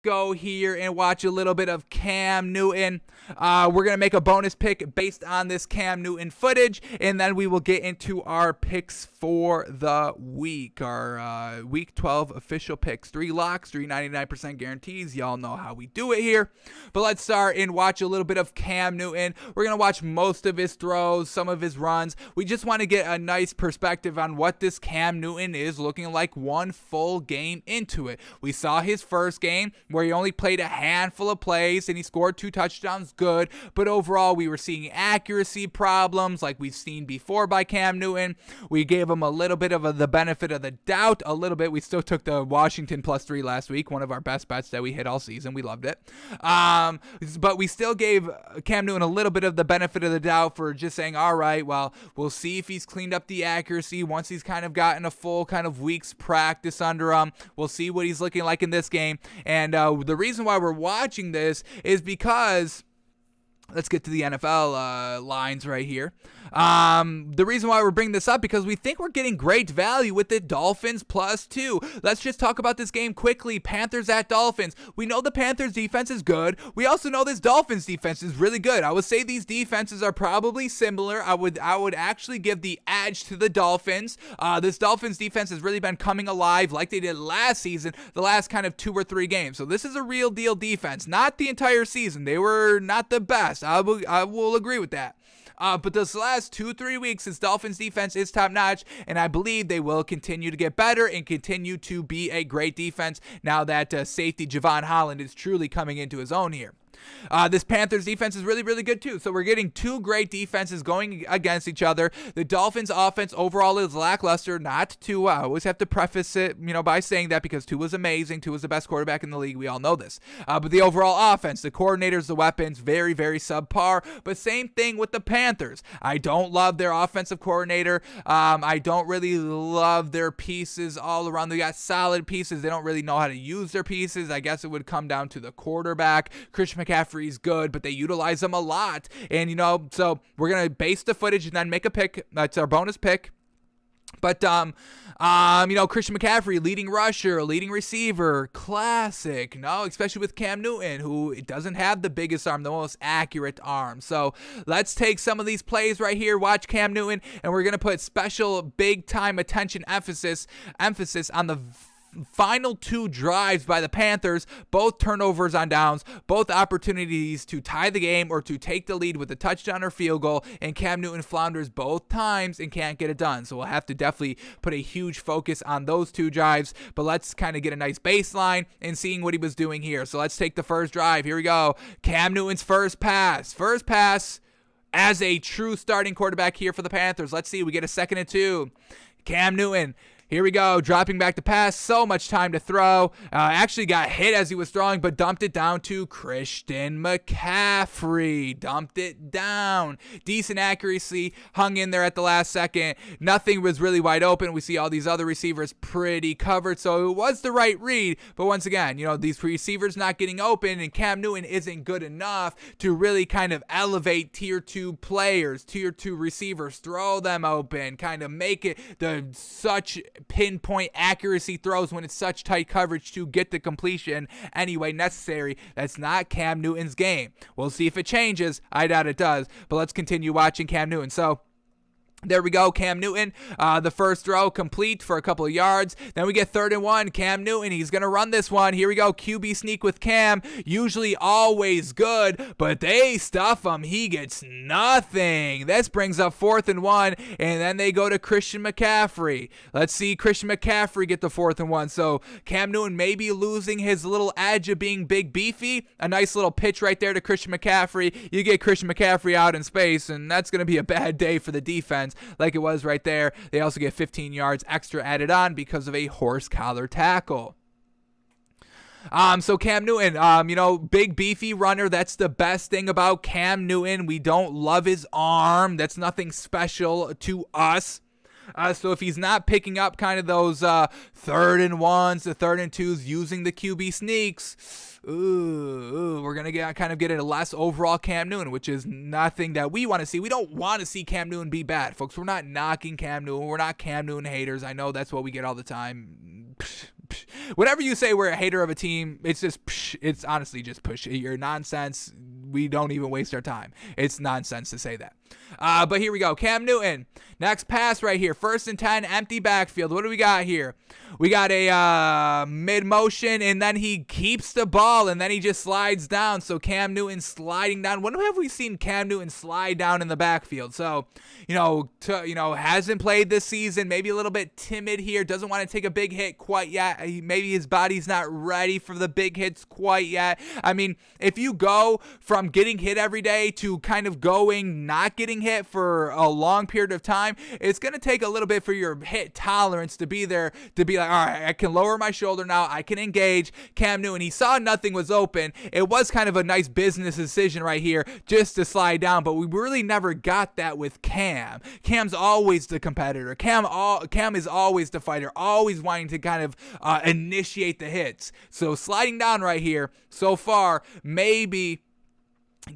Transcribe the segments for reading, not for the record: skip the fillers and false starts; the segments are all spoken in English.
go here and watch a little bit of Cam Newton. We're going to make a bonus pick based on this Cam Newton footage, and then we will get into our picks for the week, our Week 12 official picks. 3 locks, 3 99% guarantees. Y'all know how we do it here. But let's start and watch a little bit of Cam Newton. We're going to watch most of his throws, some of his runs. We just want to get a nice perspective on what this Cam Newton is looking like one full game into it. We saw his first game where he only played a handful of plays and he scored 2 touchdowns, good, but overall we were seeing accuracy problems like we've seen before by Cam Newton. We gave him a little bit of the benefit of the doubt, a little bit. We still took the Washington +3 last week, one of our best bets that we hit all season. We loved it. But we still gave Cam Newton a little bit of the benefit of the doubt for just saying, all right, well, we'll see if he's cleaned up the accuracy once he's kind of gotten a full kind of week's practice under him. We'll see what he's looking like in this game. And the reason why we're watching this is because let's get to the NFL lines right here. The reason why we're bringing this up because we think we're getting great value with the Dolphins +2. Let's just talk about this game quickly. Panthers at Dolphins. We know the Panthers defense is good. We also know this Dolphins defense is really good. I would say these defenses are probably similar. I would actually give the edge to the Dolphins. This Dolphins defense has really been coming alive like they did last season, the last kind of 2 or 3 games. So this is a real deal defense. Not the entire season. They were not the best. I will agree with that. But this last 2-3 weeks, this Dolphins defense is top notch, and I believe they will continue to get better and continue to be a great defense now that safety Javon Holland is truly coming into his own here. This Panthers defense is really, really good too. So we're getting 2 great defenses going against each other. The Dolphins offense overall is lackluster. Not Tua. I always have to preface it, by saying that because Tua is amazing. Tua is the best quarterback in the league. We all know this. But the overall offense, the coordinators, the weapons, very, very subpar. But same thing with the Panthers. I don't love their offensive coordinator. I don't really love their pieces all around. They got solid pieces. They don't really know how to use their pieces. I guess it would come down to the quarterback. Christian McCaffrey's good, but they utilize him a lot. And, so we're going to base the footage and then make a pick. That's our bonus pick. But, Christian McCaffrey, leading rusher, leading receiver, classic, especially with Cam Newton, who doesn't have the biggest arm, the most accurate arm. So let's take some of these plays right here, watch Cam Newton, and we're going to put special big-time attention emphasis on the final 2 drives by the Panthers, both turnovers on downs, both opportunities to tie the game or to take the lead with a touchdown or field goal, and Cam Newton flounders both times and can't get it done. So we'll have to definitely put a huge focus on those 2 drives, but let's kind of get a nice baseline and seeing what he was doing here. So let's take the first drive. Here we go. Cam Newton's first pass as a true starting quarterback here for the Panthers. Let's see, we get a 2nd and 2. Cam Newton, here we go, dropping back to pass, so much time to throw. Actually got hit as he was throwing, but dumped it down to Christian McCaffrey. Dumped it down. Decent accuracy, hung in there at the last second. Nothing was really wide open. We see all these other receivers pretty covered, so it was the right read. But once again, these receivers not getting open, and Cam Newton isn't good enough to really kind of elevate tier 2 players, tier 2 receivers, throw them open, kind of make it such pinpoint accuracy throws when it's such tight coverage to get the completion anyway necessary. That's not Cam Newton's game. We'll see if it changes. I doubt it does, but let's continue watching Cam Newton. So there we go, Cam Newton, the first throw complete for a couple of yards. Then we get 3rd and 1, Cam Newton, he's going to run this one. Here we go, QB sneak with Cam, usually always good, but they stuff him. He gets nothing. This brings up 4th and 1, and then they go to Christian McCaffrey. Let's see Christian McCaffrey get the 4th and 1. So Cam Newton may be losing his little edge of being big beefy. A nice little pitch right there to Christian McCaffrey. You get Christian McCaffrey out in space, and that's going to be a bad day for the defense. Like it was right there. They also get 15 yards extra added on because of a horse collar tackle. So Cam Newton, big beefy runner. That's the best thing about Cam Newton. We don't love his arm. That's nothing special to us. So if he's not picking up kind of those 3rd and 1s, the 3rd and 2s using the QB sneaks, we're going to get a less overall Cam Newton, which is nothing that we want to see. We don't want to see Cam Newton be bad, folks. We're not knocking Cam Newton. We're not Cam Newton haters. I know that's what we get all the time. whenever you say we're a hater of a team, it's just, it's honestly just push. You're nonsense. We don't even waste our time. It's nonsense to say that. But here we go. Cam Newton. Next pass right here. 1st and 10, empty backfield. What do we got here? We got a mid-motion, and then he keeps the ball, and then he just slides down. So Cam Newton sliding down. When have we seen Cam Newton slide down in the backfield? So, hasn't played this season. Maybe a little bit timid here. Doesn't want to take a big hit quite yet. Maybe his body's not ready for the big hits quite yet. I mean, if you go from getting hit every day to kind of going not getting hit for a long period of time, it's going to take a little bit for your hit tolerance to be there, to be like, all right, I can lower my shoulder now, I can engage. Cam Newton, he saw nothing was open. It was kind of a nice business decision right here just to slide down, but we really never got that with Cam. Cam's always the competitor. Cam is always the fighter, always wanting to kind of initiate the hits. So sliding down right here, so far, maybe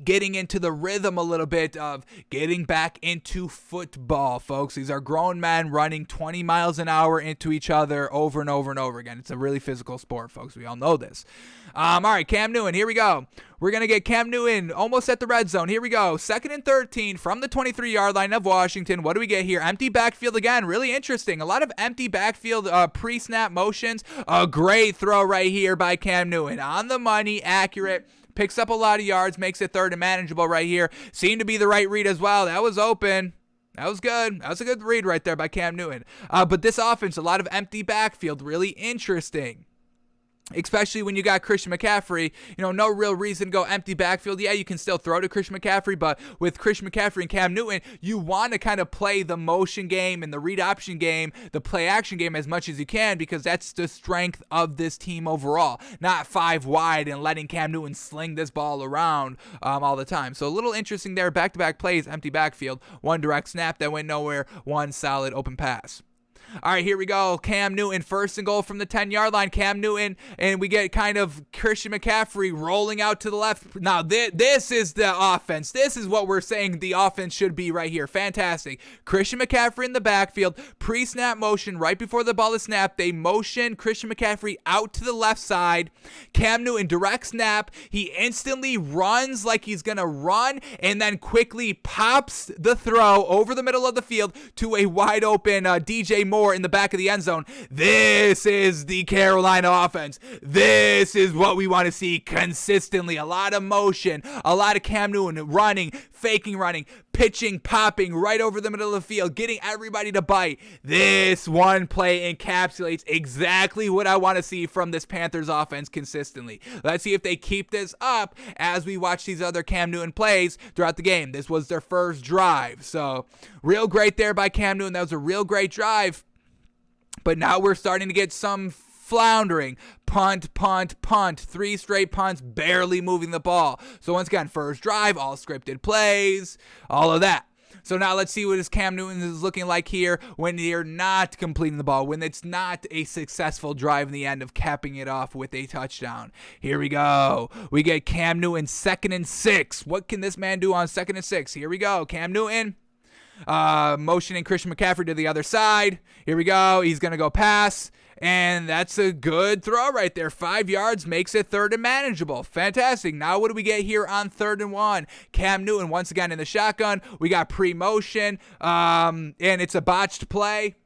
getting into the rhythm a little bit of getting back into football, folks. These are grown men running 20 miles an hour into each other over and over and over again. It's a really physical sport, folks. We all know this. All right, Cam Newton, here we go. We're going to get Cam Newton almost at the red zone. Here we go. 2nd and 13 from the 23-yard line of Washington. What do we get here? Empty backfield again. Really interesting. A lot of empty backfield pre-snap motions. A great throw right here by Cam Newton. On the money, accurate. Picks up a lot of yards, makes it 3rd and manageable right here. Seemed to be the right read as well. That was open. That was good. That was a good read right there by Cam Newton. But this offense, a lot of empty backfield, really interesting. Especially when you got Christian McCaffrey, no real reason to go empty backfield. Yeah, you can still throw to Christian McCaffrey, but with Christian McCaffrey and Cam Newton, you want to kind of play the motion game and the read option game, the play action game as much as you can, because that's the strength of this team overall. Not 5 wide and letting Cam Newton sling this ball around all the time. So a little interesting there. Back-to-back plays, empty backfield, 1 direct snap that went nowhere, 1 solid open pass. All right, here we go. Cam Newton, 1st and goal from the 10-yard line. Cam Newton, and we get kind of Christian McCaffrey rolling out to the left. Now, this is the offense. This is what we're saying the offense should be right here. Fantastic. Christian McCaffrey in the backfield, pre-snap motion right before the ball is snapped. They motion Christian McCaffrey out to the left side. Cam Newton, direct snap. He instantly runs like he's going to run and then quickly pops the throw over the middle of the field to a wide open DJ Moore in the back of the end zone. This is the Carolina offense. This is what we want to see consistently. A lot of motion, a lot of Cam Newton running, faking running, pitching, popping right over the middle of the field, getting everybody to bite. This one play encapsulates exactly what I want to see from this Panthers offense consistently. Let's see if they keep this up as we watch these other Cam Newton plays throughout the game. This was their first drive. So real great there by Cam Newton. That was a real great drive. But now we're starting to get some floundering. Punt, punt, punt. 3 straight punts, barely moving the ball. So once again, first drive, all scripted plays, all of that. So now let's see what his Cam Newton is looking like here when you're not completing the ball, when it's not a successful drive in the end of capping it off with a touchdown. Here we go. We get Cam Newton 2nd and 6. What can this man do on 2nd and 6? Here we go. Cam Newton. Motioning Christian McCaffrey to the other side. Here we go. He's going to go pass. And that's a good throw right there. 5 yards makes it 3rd and manageable. Fantastic. Now what do we get here on 3rd and 1? Cam Newton once again in the shotgun. We got pre-motion. And it's a botched play.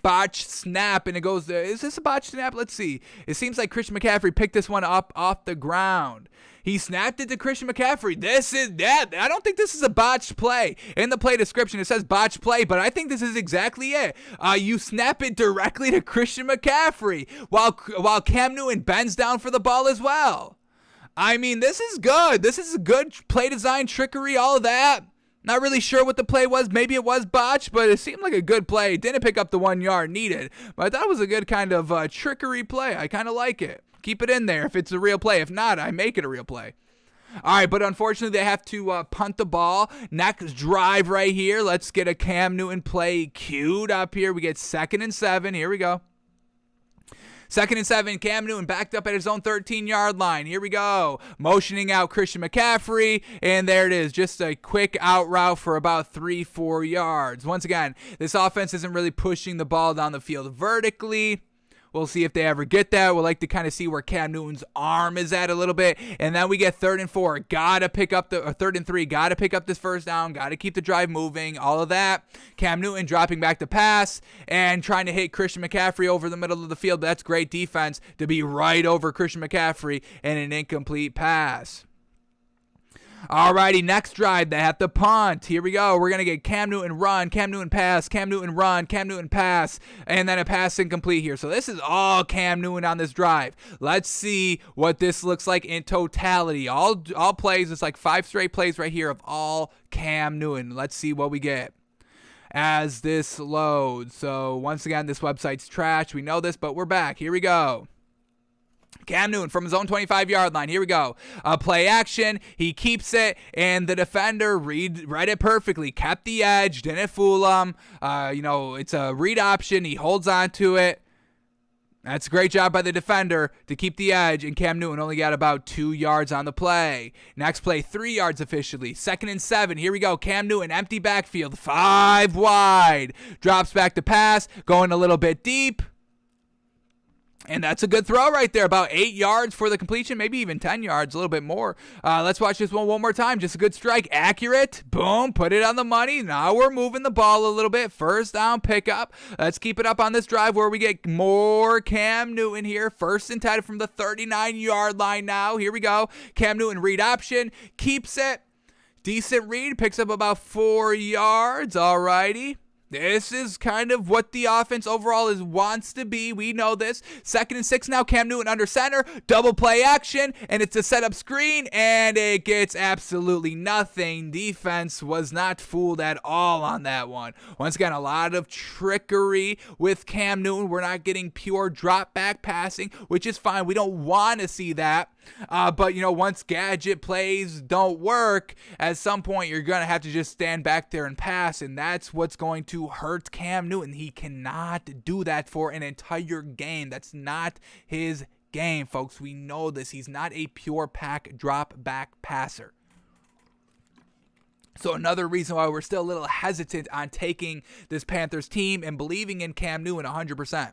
Botched snap, and it goes there. Is this a botched snap? Let's see. It seems like Christian McCaffrey picked this one up off the ground. He snapped it to Christian McCaffrey. This is that. I don't think this is a botched play. In the play description, it says botched play, but I think this is exactly it. You snap it directly to Christian McCaffrey while Cam Newton bends down for the ball as well. I mean, this is good. This is a good play design, trickery, all of that. Not really sure what the play was. Maybe it was botched, but it seemed like a good play. Didn't pick up the 1 yard needed, but I thought it was a good kind of trickery play. I kind of like it. Keep it in there if it's a real play. If not, I make it a real play. All right, but unfortunately, they have to punt the ball. Next drive right here. Let's get a Cam Newton play queued up here. We get 2nd and 7. Here we go. 2nd and 7, Cam Newton backed up at his own 13-yard line. Here we go. Motioning out Christian McCaffrey, and there it is. Just a quick out route for about 3-4 yards. Once again, this offense isn't really pushing the ball down the field vertically. We'll see if they ever get that. We'll like to kind of see where Cam Newton's arm is at a little bit. And then we get 3rd and 4. Gotta pick up the 3rd and 3. Gotta pick up this first down. Gotta keep the drive moving. All of that. Cam Newton dropping back to pass and trying to hit Christian McCaffrey over the middle of the field. That's great defense to be right over Christian McCaffrey and an incomplete pass. Alrighty, next drive, they have to punt. Here we go. We're going to get Cam Newton run, Cam Newton pass, Cam Newton run, Cam Newton pass, and then a pass incomplete here. So this is all Cam Newton on this drive. Let's see what this looks like in totality. All plays, it's like 5 straight plays right here of all Cam Newton. Let's see what we get as this loads. So once again, this website's trash. We know this, but we're back. Here we go. Cam Newton from his own 25-yard line. Here we go. Play action. He keeps it, and the defender read it perfectly. Kept the edge. Didn't fool him. It's a read option. He holds on to it. That's a great job by the defender to keep the edge, and Cam Newton only got about 2 yards on the play. Next play, 3 yards officially. 2nd and 7. Here we go. Cam Newton, empty backfield. 5 wide. Drops back to pass. Going a little bit deep. And that's a good throw right there. About 8 yards for the completion, maybe even 10 yards, a little bit more. Let's watch this one more time. Just a good strike. Accurate. Boom. Put it on the money. Now we're moving the ball a little bit. First down pickup. Let's keep it up on this drive where we get more Cam Newton here. 1st and 10 from the 39-yard line now. Here we go. Cam Newton read option. Keeps it. Decent read. Picks up about 4 yards. Alrighty. This is kind of what the offense overall wants to be. We know this. 2nd and 6 now. Cam Newton under center. Double play action. And it's a setup screen. And it gets absolutely nothing. Defense was not fooled at all on that one. Once again, a lot of trickery with Cam Newton. We're not getting pure drop back passing, which is fine. We don't want to see that. But, once gadget plays don't work, at some point you're going to have to just stand back there and pass, and that's what's going to hurt Cam Newton. He cannot do that for an entire game. That's not his game, folks. We know this. He's not a pure pack drop back passer. So another reason why we're still a little hesitant on taking this Panthers team and believing in Cam Newton 100%.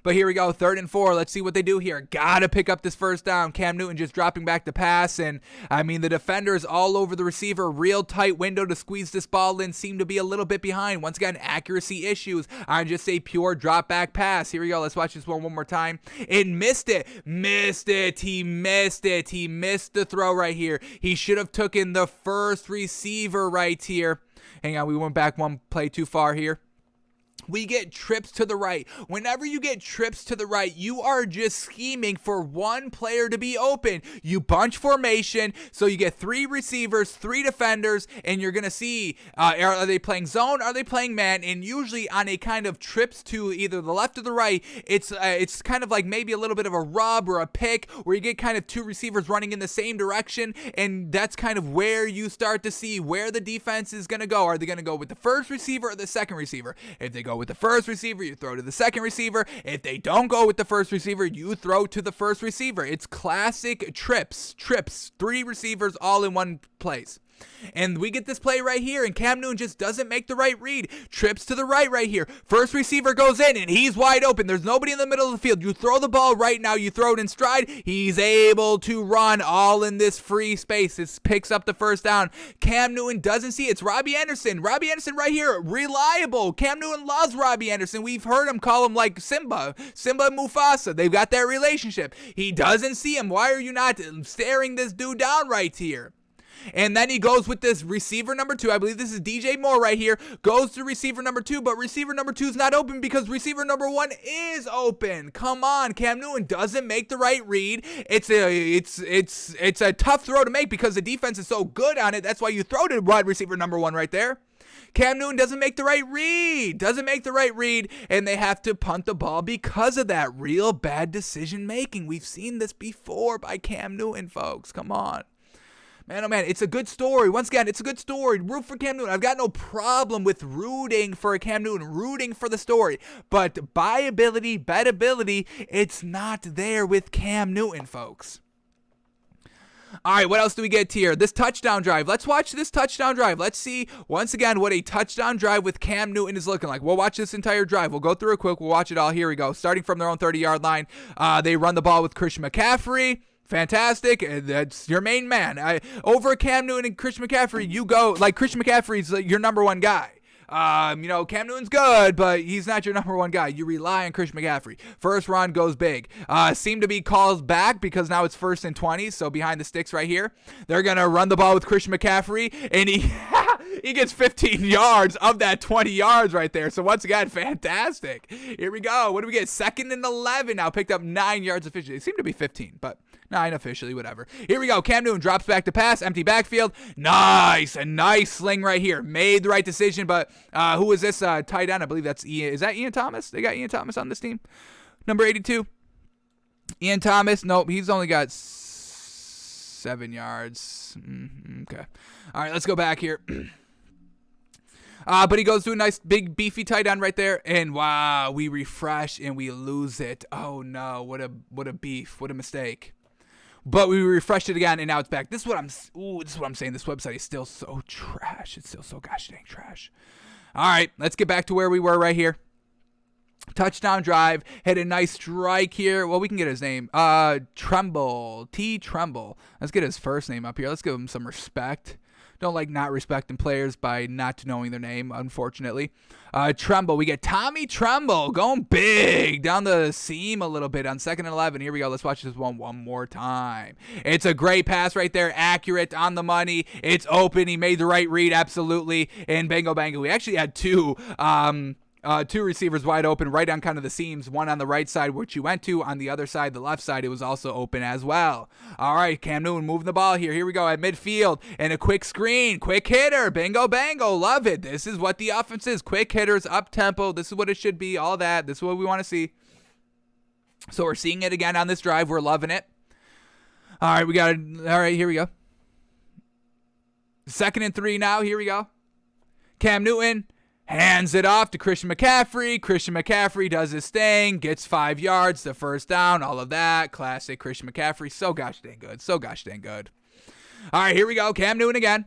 But here we go, 3rd and 4. Let's see what they do here. Gotta pick up this first down. Cam Newton just dropping back to pass. And, the defenders all over the receiver. Real tight window to squeeze this ball in. Seem to be a little bit behind. Once again, accuracy issues on just a pure drop back pass. Here we go. Let's watch this one more time. It missed it. Missed it. He missed it. He missed the throw right here. He should have taken the first receiver right here. Hang on, we went back one play too far here. We get trips to the right. Whenever you get trips to the right, you are just scheming for one player to be open. You bunch formation, so you get 3 receivers, 3 defenders, and you're going to see, are they playing zone, are they playing man? And usually on a kind of trips to either the left or the right, it's kind of like maybe a little bit of a rub or a pick where you get kind of 2 receivers running in the same direction, and that's kind of where you start to see where the defense is going to go. Are they going to go with the first receiver or the second receiver? If they go with the first receiver, you throw to the second receiver. If they don't go with the first receiver, you throw to the first receiver. It's classic trips, 3 receivers all in one place. And we get this play right here, and Cam Newton just doesn't make the right read. Trips to the right here. First receiver goes in, and he's wide open. There's nobody in the middle of the field. You throw the ball right now. You throw it in stride. He's able to run all in this free space. It picks up the first down. Cam Newton doesn't see it. It's Robbie Anderson. Robbie Anderson right here. Reliable. Cam Newton loves Robbie Anderson. We've heard him call him like Simba and Mufasa. They've got that relationship. He doesn't see him. Why are you not staring this dude down right here? And then he goes with this receiver number 2. I believe this is DJ Moore right here. Goes to receiver number 2, but receiver number 2 is not open because receiver number 1 is open. Come on, Cam Newton doesn't make the right read. It's a tough throw to make because the defense is so good on it. That's why you throw to wide receiver number 1 right there. Cam Newton doesn't make the right read, and they have to punt the ball because of that real bad decision making. We've seen this before by Cam Newton, folks. Come on. Man, oh man, it's a good story. Once again, it's a good story. Root for Cam Newton. I've got no problem with rooting for Cam Newton, rooting for the story. But buyability, bettability, it's not there with Cam Newton, folks. All right, what else do we get here? This touchdown drive. Let's watch this touchdown drive. Let's see, once again, what a touchdown drive with Cam Newton is looking like. We'll watch this entire drive. We'll go through it quick. We'll watch it all. Here we go. Starting from their own 30-yard line, they run the ball with Christian McCaffrey. Fantastic. That's your main man. Over Cam Newton and Christian McCaffrey, you go, like Christian McCaffrey's your number one guy. Cam Newton's good, but he's not your number one guy. You rely on Christian McCaffrey. First run goes big. Seem to be calls back because now it's 1st and 20, so behind the sticks right here. They're going to run the ball with Christian McCaffrey, and he gets 15 yards of that 20 yards right there. So once again, fantastic. Here we go. What do we get? 2nd and 11 now. Picked up 9 yards officially. It seemed to be 15, but 9 officially, whatever. Here we go. Cam Newton drops back to pass. Empty backfield. Nice. A nice sling right here. Made the right decision, but who is this tight end? I believe that's Ian. Is that Ian Thomas? They got Ian Thomas on this team? Number 82. Ian Thomas. Nope. He's only got 7 yards. Okay. All right. Let's go back here. But he goes to a nice big beefy tight end right there, and wow, we refresh and we lose it. Oh no, what a beef, what a mistake. But we refreshed it again, and now it's back. This is what I'm saying. This website is still so trash. It's still so gosh dang trash. All right, let's get back to where we were right here. Touchdown drive, hit a nice strike here. Well, we can get his name. Tremble, T. Tremble. Let's get his first name up here. Let's give him some respect. Don't like not respecting players by not knowing their name, unfortunately. Tremble. We get Tommy Tremble going big down the seam a little bit on 2nd and 11. Here we go. Let's watch this one more time. It's a great pass right there. Accurate, on the money. It's open. He made the right read, absolutely. And bango, bango. We actually had two receivers wide open right on kind of the seams, one on the right side, which you went to. On the other side, the left side, it was also open as well. All right, Cam Newton moving the ball here. Here we go at midfield, and a quick screen, quick hitter, bingo, bango, love it. This is what the offense is, quick hitters, up-tempo. This is what it should be, all that. This is what we want to see. So we're seeing it again on this drive. We're loving it. All right, all right, here we go. 2nd and 3 now. Here we go. Cam Newton hands it off to Christian McCaffrey. Christian McCaffrey does his thing, gets 5 yards, the first down, all of that. Classic Christian McCaffrey. So gosh dang good. So gosh dang good. All right, here we go. Cam Newton again.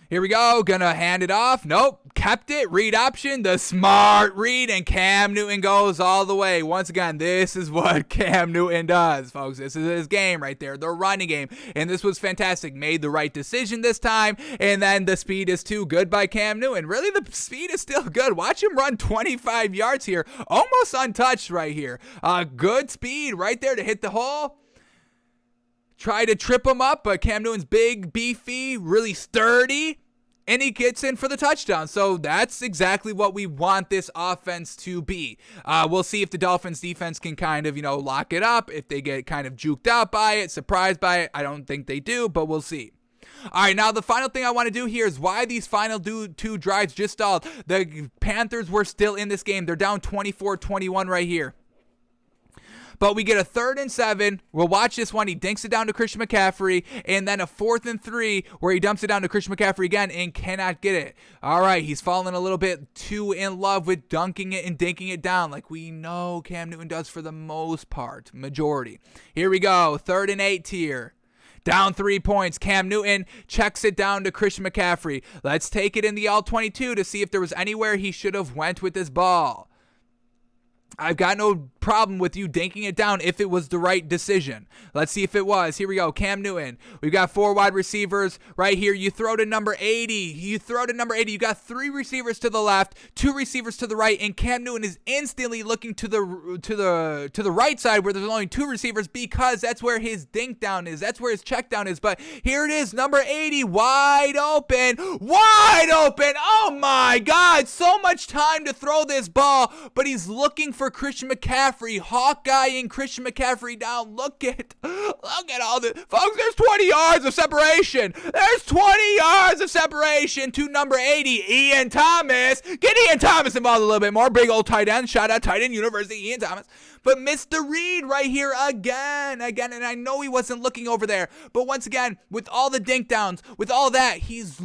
Here we go. Gonna hand it off. Nope. Kept it. Read option. The smart read. And Cam Newton goes all the way. Once again, this is what Cam Newton does, folks. This is his game right there. The running game. And this was fantastic. Made the right decision this time. And then the speed is too good by Cam Newton. Really, the speed is still good. Watch him run 25 yards here. Almost untouched right here. Good speed right there to hit the hole. Try to trip him up, but Cam Newton's big, beefy, really sturdy, and he gets in for the touchdown. So that's exactly what we want this offense to be. We'll see if the Dolphins defense can kind of, lock it up, if they get kind of juked out by it, surprised by it. I don't think they do, but we'll see. All right, now the final thing I want to do here is why these final two drives just stalled. The Panthers were still in this game. They're down 24-21 right here. But we get a 3rd and 7. We'll watch this one. He dinks it down to Christian McCaffrey. And then a 4th and 3 where he dumps it down to Christian McCaffrey again and cannot get it. All right, he's fallen a little bit too in love with dunking it and dinking it down like we know Cam Newton does for the most part, majority. Here we go, 3rd and 8 here. Down 3 points. Cam Newton checks it down to Christian McCaffrey. Let's take it in the all-22 to see if there was anywhere he should have went with this ball. I've got no problem with you dinking it down if it was the right decision. Let's see if it was. Here we go. Cam Newton. We've got 4 wide receivers right here. You throw to number 80. You got 3 receivers to the left, 2 receivers to the right, and Cam Newton is instantly looking to the right side where there's only 2 receivers because that's where his dink down is. That's where his check down is. But here it is, number 80, wide open. Wide open. Oh my God. So much time to throw this ball, but he's looking for Christian McCaffrey, Hawkeye-ing Christian McCaffrey down. Look at all the folks. There's 20 yards of separation. There's 20 yards of separation to number 80, Ian Thomas. Get Ian Thomas involved a little bit more. Big old tight end. Shout out tight end university, Ian Thomas. But missed the read right here again. And I know he wasn't looking over there. But once again, with all the dink downs, with all that, he's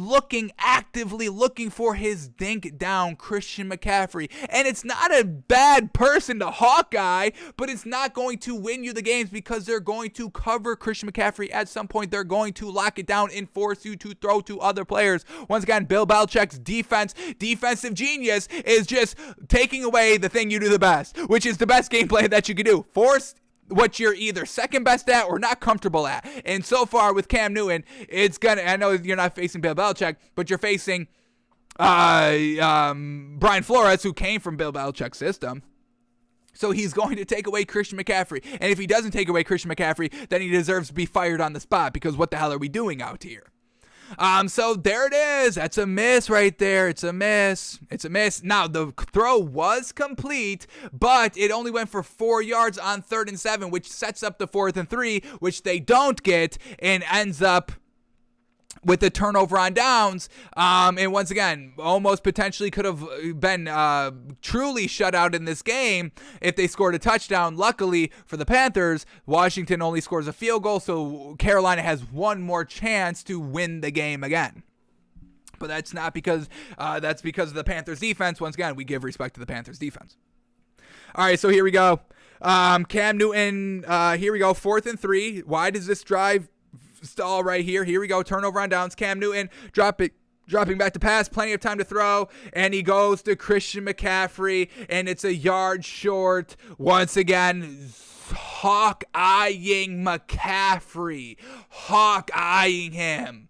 actively looking for his dink down, Christian McCaffrey. And it's not a bad person comparison to Hawkeye, but it's not going to win you the games because they're going to cover Christian McCaffrey at some point. They're going to lock it down and force you to throw to other players. Once again, Bill Belichick's defensive genius is just taking away the thing you do the best, which is the best game plan that you can do. Force what you're either second best at or not comfortable at. And so far with Cam Newton, I know you're not facing Bill Belichick, but you're facing Brian Flores, who came from Bill Belichick's system. So he's going to take away Christian McCaffrey. And if he doesn't take away Christian McCaffrey, then he deserves to be fired on the spot, because what the hell are we doing out here? So there it is. That's a miss right there. It's a miss. Now, the throw was complete, but it only went for 4 yards on 3rd and 7, which sets up the 4th and 3, which they don't get, and ends up with the turnover on downs. And once again, almost potentially could have been truly shut out in this game if they scored a touchdown. Luckily for the Panthers, Washington only scores a field goal, so Carolina has one more chance to win the game again. But that's not because that's because of the Panthers defense. Once again, we give respect to the Panthers defense. All right, so here we go. Cam Newton, here we go, 4th and 3. Why does this drive stall right here? Here we go. Turnover on downs. Cam Newton dropping back to pass. Plenty of time to throw. And he goes to Christian McCaffrey. And it's a yard short. Once again, hawk-eyeing McCaffrey. Hawk-eyeing him.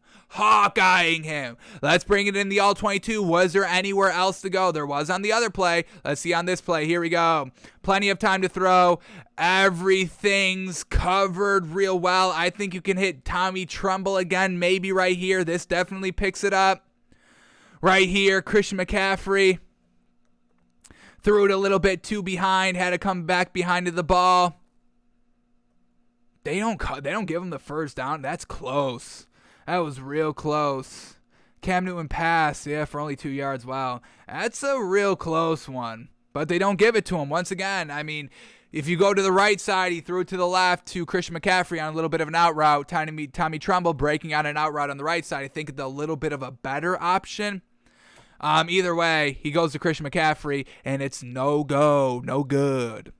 Let's bring it in the all-22. Was there anywhere else to go? There was on the other play. Let's see on this play. Here we go. Plenty of time to throw. Everything's covered real well. I think you can hit Tommy Tremble again, maybe right here. This definitely picks it up. Right here, Christian McCaffrey threw it a little bit too behind. Had to come back behind to the ball. They don't give him the first down. That's close. That was real close. Cam Newton pass, for only 2 yards. Wow. That's a real close one. But they don't give it to him. Once again, I mean, if you go to the right side, he threw it to the left to Christian McCaffrey on a little bit of an out route. Tommy Tremble breaking out an out route on the right side. I think it's a little bit of a better option. Either way, he goes to Christian McCaffrey, and it's no good.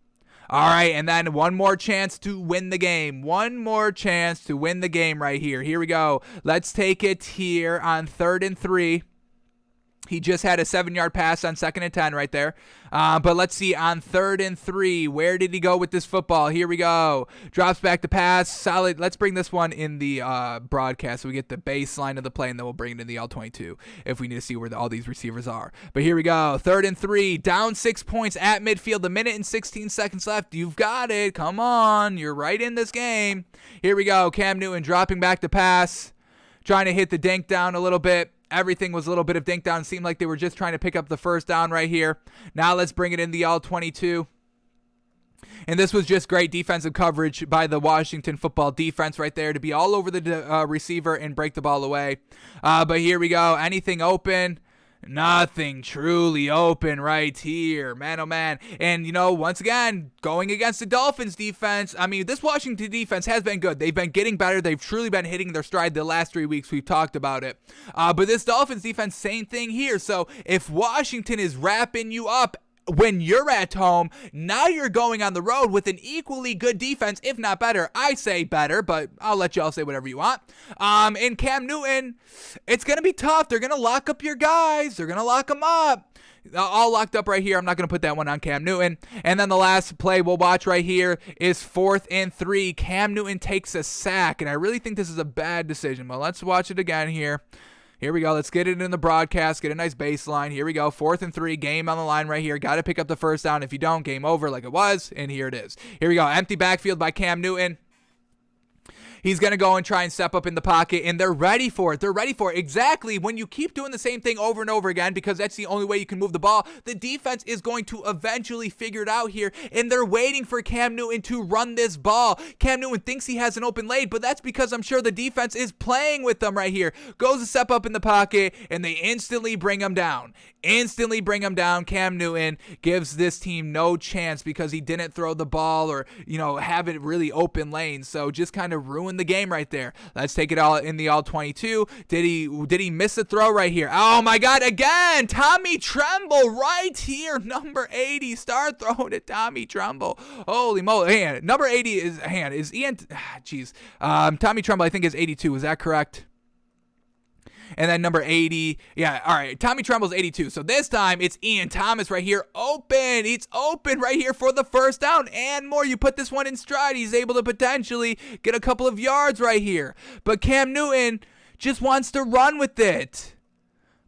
All right, and then one more chance to win the game. One more chance to win the game right here. Here we go. Let's take it here on 3rd and 3. He just had a 7-yard pass on 2nd and 10 right there. But let's see, on 3rd and 3, where did he go with this football? Here we go. Drops back to pass. Solid. Let's bring this one in the broadcast so we get the baseline of the play, and then we'll bring it in the L22 if we need to see where all these receivers are. But here we go. 3rd and 3, down 6 points at midfield. A minute and 16 seconds left. You've got it. Come on. You're right in this game. Here we go. Cam Newton dropping back to pass. Trying to hit the dink down a little bit. Everything was a little bit of dink down. It seemed like they were just trying to pick up the first down right here. Now let's bring it in the all-22. And this was just great defensive coverage by the Washington football defense right there to be all over the receiver and break the ball away. But here we go. Anything open? Nothing truly open right here, man, oh man. And, once again, going against the Dolphins defense, I mean, this Washington defense has been good. They've been getting better. They've truly been hitting their stride the last 3 weeks. We've talked about it. But this Dolphins defense, same thing here. So if Washington is wrapping you up when you're at home, now you're going on the road with an equally good defense, if not better. I say better, but I'll let y'all say whatever you want. And Cam Newton, it's going to be tough. They're going to lock up your guys. They're going to lock them up. All locked up right here. I'm not going to put that one on Cam Newton. And then the last play we'll watch right here is 4th and 3. Cam Newton takes a sack, and I really think this is a bad decision, but let's watch it again here. Here we go. Let's get it in the broadcast. Get a nice baseline. Here we go. 4th and 3. Game on the line right here. Got to pick up the first down. If you don't, game over like it was. And here it is. Here we go. Empty backfield by Cam Newton. He's going to go and try and step up in the pocket, and they're ready for it. They're ready for it. Exactly. When you keep doing the same thing over and over again, because that's the only way you can move the ball, the defense is going to eventually figure it out here, and they're waiting for Cam Newton to run this ball. Cam Newton thinks he has an open lane, but that's because I'm sure the defense is playing with them right here. Goes to step up in the pocket, and they instantly bring him down. Cam Newton gives this team no chance because he didn't throw the ball or, have it really open lane. So just kind of ruin in the game right there. Let's take it all in the all 22. Did he miss a throw right here? Oh my God, again, Tommy Tremble right here, number 80. Start throwing to Tommy Tremble. Holy moly. Number 80 is Ian, Tommy Tremble I think is 82. Is that correct? And then number 80, yeah, all right, Tommy Tremble's 82. So this time, it's Ian Thomas right here, open. He's open right here for the first down and more. You put this one in stride, he's able to potentially get a couple of yards right here. But Cam Newton just wants to run with it.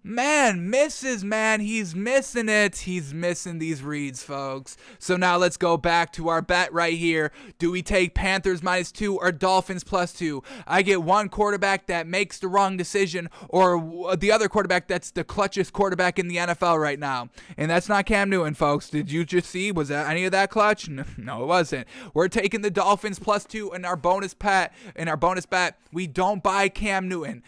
Misses, man. He's missing it. He's missing these reads, folks. So now let's go back to our bet right here. Do we take Panthers -2 or Dolphins +2? I get one quarterback that makes the wrong decision or the other quarterback that's the clutchest quarterback in the NFL right now. And that's not Cam Newton, folks. Did you just see? Was that any of that clutch? No, it wasn't. We're taking the Dolphins +2 in our bonus bet. We don't buy Cam Newton.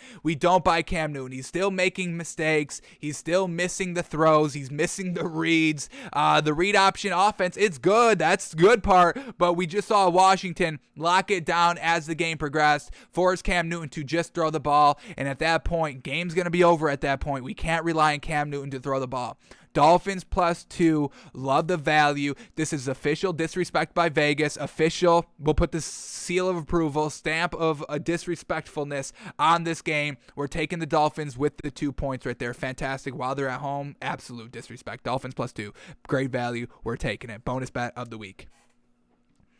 He's still making mistakes. He's still missing the throws. He's missing the reads. The read option offense, it's good. That's the good part. But we just saw Washington lock it down as the game progressed, force Cam Newton to just throw the ball. And at that point, game's going to be over at that point. We can't rely on Cam Newton to throw the ball. Dolphins +2. Love the value. This is official disrespect by Vegas. Official. We'll put the seal of approval, stamp of disrespectfulness on this game. We're taking the Dolphins with the 2 points right there. Fantastic. While they're at home, absolute disrespect. Dolphins +2. Great value. We're taking it. Bonus bet of the week.